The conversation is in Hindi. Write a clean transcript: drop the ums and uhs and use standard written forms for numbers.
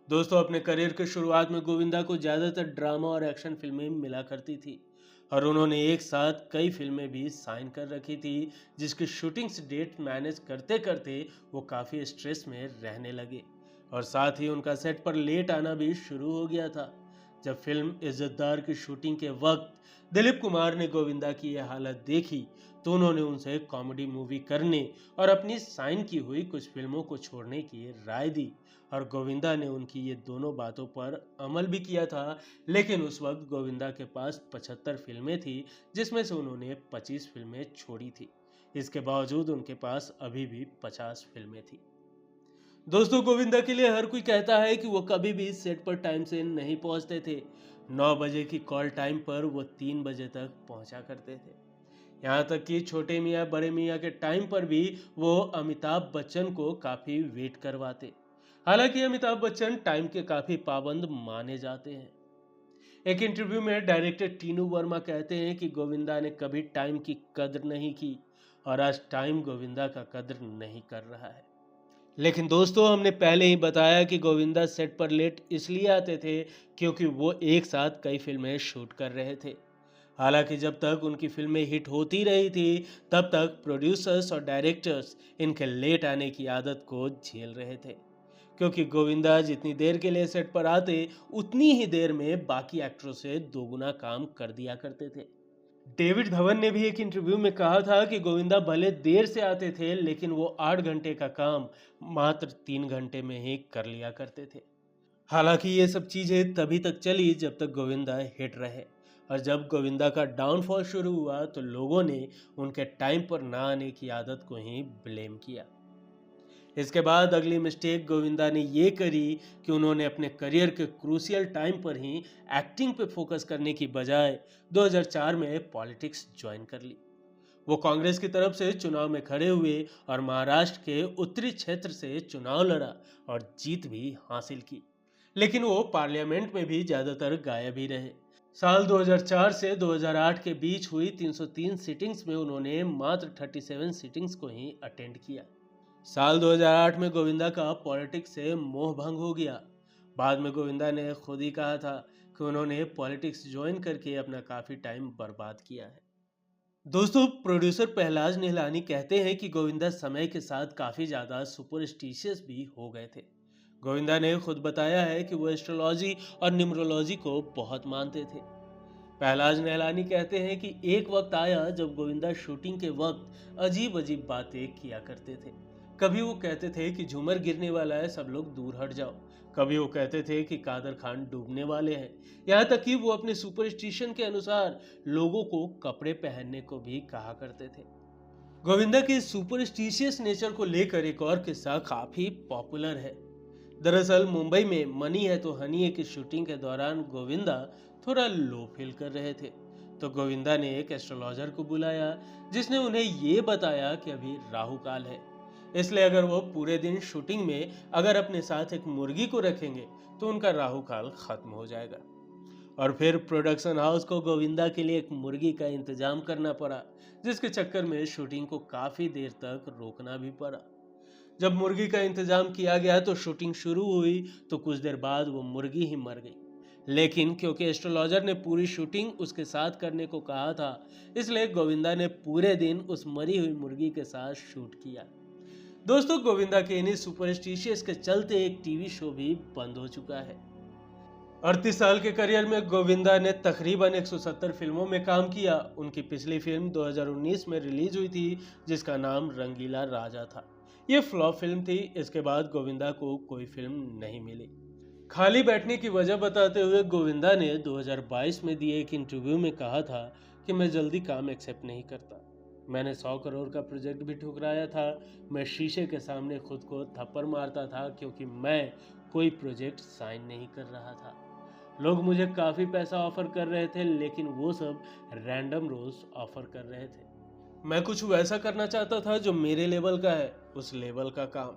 दोस्तों, अपने करियर के शुरुआत में गोविंदा को ज़्यादातर ड्रामा और एक्शन फिल्में मिला करती थी और उन्होंने एक साथ कई फिल्में भी साइन कर रखी थी, जिसकी शूटिंग्स डेट मैनेज करते करते वो काफ़ी स्ट्रेस में रहने लगे और साथ ही उनका सेट पर लेट आना भी शुरू हो गया था। जब फिल्म इज्जतदार की शूटिंग के वक्त दिलीप कुमार ने गोविंदा की यह हालत देखी तो उन्होंने उनसे कॉमेडी मूवी करने और अपनी साइन की हुई कुछ फिल्मों को छोड़ने की राय दी और गोविंदा ने उनकी ये दोनों बातों पर अमल भी किया था। लेकिन उस वक्त गोविंदा के पास 75 फिल्में थी, जिसमें से उन्होंने 25 फिल्में छोड़ी थी। इसके बावजूद उनके पास अभी भी 50 फिल्में थी। दोस्तों, गोविंदा के लिए हर कोई कहता है कि वो कभी भी सेट पर टाइम से नहीं पहुंचते थे। 9 बजे की कॉल टाइम पर वो 3 बजे तक पहुंचा करते थे। यहाँ तक कि छोटे मियाँ बड़े मियाँ के टाइम पर भी वो अमिताभ बच्चन को काफ़ी वेट करवाते। हालांकि अमिताभ बच्चन टाइम के काफ़ी पाबंद माने जाते हैं। एक इंटरव्यू में डायरेक्टर टीनू वर्मा कहते हैं कि गोविंदा ने कभी टाइम की कद्र नहीं की और आज टाइम गोविंदा का कद्र नहीं कर रहा है। लेकिन दोस्तों, हमने पहले ही बताया कि गोविंदा सेट पर लेट इसलिए आते थे क्योंकि वो एक साथ कई फिल्में शूट कर रहे थे। हालांकि जब तक उनकी फिल्में हिट होती रही थी तब तक प्रोड्यूसर्स और डायरेक्टर्स इनके लेट आने की आदत को झेल रहे थे, क्योंकि गोविंदा जितनी देर के लिए सेट पर आते उतनी ही देर में बाकी एक्टरों से दोगुना काम कर दिया करते थे। डेविड धवन ने भी एक इंटरव्यू में कहा था कि गोविंदा भले देर से आते थे लेकिन वो 8 घंटे का काम मात्र 3 घंटे में ही कर लिया करते थे। हालांकि ये सब चीजें तभी तक चली जब तक गोविंदा हिट रहे और जब गोविंदा का डाउनफॉल शुरू हुआ तो लोगों ने उनके टाइम पर ना आने की आदत को ही ब्लेम किया। इसके बाद अगली मिस्टेक गोविंदा ने ये करी कि उन्होंने अपने करियर के क्रूशियल टाइम पर ही एक्टिंग पे फोकस करने की बजाय 2004 में पॉलिटिक्स ज्वाइन कर ली। वो कांग्रेस की तरफ से चुनाव में खड़े हुए और महाराष्ट्र के उत्तरी क्षेत्र से चुनाव लड़ा और जीत भी हासिल की, लेकिन वो पार्लियामेंट में भी ज्यादातर गायब ही रहे। साल 2004 से 2008 के बीच हुई 303 सिटिंग्स में उन्होंने मात्र 37 सिटिंग्स को ही अटेंड किया। साल 2008 में गोविंदा का पॉलिटिक्स से मोह भंग हो गया। बाद में गोविंदा ने खुद ही कहा था कि उन्होंने पॉलिटिक्स ज्वाइन करके अपना काफ़ी टाइम बर्बाद किया है। दोस्तों, प्रोड्यूसर पहलाज निहलानी कहते हैं कि गोविंदा समय के साथ काफ़ी ज़्यादा सुपरस्टिशियस भी हो गए थे। गोविंदा ने खुद बताया है कि वो एस्ट्रोलॉजी और न्यूमरोलॉजी को बहुत मानते थे। पहलाज निहलानी कहते हैं कि एक वक्त आया जब गोविंदा शूटिंग के वक्त अजीब अजीब बातें किया करते थे। कभी वो कहते थे कि झूमर गिरने वाला है, सब लोग दूर हट जाओ। कभी वो कहते थे कि कादर खान डूबने वाले हैं। यहाँ तक कि वो अपने सुपरस्टिशन के अनुसार लोगों को कपड़े पहनने को भी कहा करते थे। गोविंदा के सुपरस्टिशियस नेचर को लेकर एक और किस्सा काफी पॉपुलर है। दरअसल मुंबई में मनी है तो हनी है की शूटिंग के दौरान गोविंदा थोड़ा लो फील कर रहे थे, तो गोविंदा ने एक एस्ट्रोलॉजर को बुलाया जिसने उन्हें ये बताया कि अभी राहु काल है, इसलिए अगर वो पूरे दिन शूटिंग में अगर अपने साथ एक मुर्गी को रखेंगे तो उनका राहु काल खत्म हो जाएगा। और फिर प्रोडक्शन हाउस को गोविंदा के लिए एक मुर्गी का इंतजाम करना पड़ा, जिसके चक्कर में शूटिंग को काफ़ी देर तक रोकना भी पड़ा। जब मुर्गी का इंतजाम किया गया तो शूटिंग शुरू हुई तो कुछ देर बाद वो मुर्गी ही मर गई, लेकिन क्योंकि एस्ट्रोलॉजर ने पूरी शूटिंग उसके साथ करने को कहा था, इसलिए गोविंदा ने पूरे दिन उस मरी हुई मुर्गी के साथ शूट किया। दोस्तों, गोविंदा के इन्हीं सुपरस्टिशियस के चलते एक टीवी शो भी बंद हो चुका है। 38 साल के करियर में गोविंदा ने तकरीबन 170 फिल्मों में काम किया। उनकी पिछली फिल्म 2019 में रिलीज हुई थी जिसका नाम रंगीला राजा था। ये फ्लॉप फिल्म थी। इसके बाद गोविंदा को कोई फिल्म नहीं मिली। खाली बैठने की वजह बताते हुए गोविंदा ने 2022 में दिए एक इंटरव्यू में कहा था कि मैं जल्दी काम एक्सेप्ट नहीं करता। मैंने 100 करोड़ का प्रोजेक्ट भी ठुकराया था। मैं शीशे के सामने खुद को थप्पड़ मारता था क्योंकि मैं कोई प्रोजेक्ट साइन नहीं कर रहा था। लोग मुझे काफ़ी पैसा ऑफर कर रहे थे लेकिन वो सब रैंडम रोल्स ऑफर कर रहे थे। मैं कुछ वैसा करना चाहता था जो मेरे लेवल का है, उस लेवल का काम।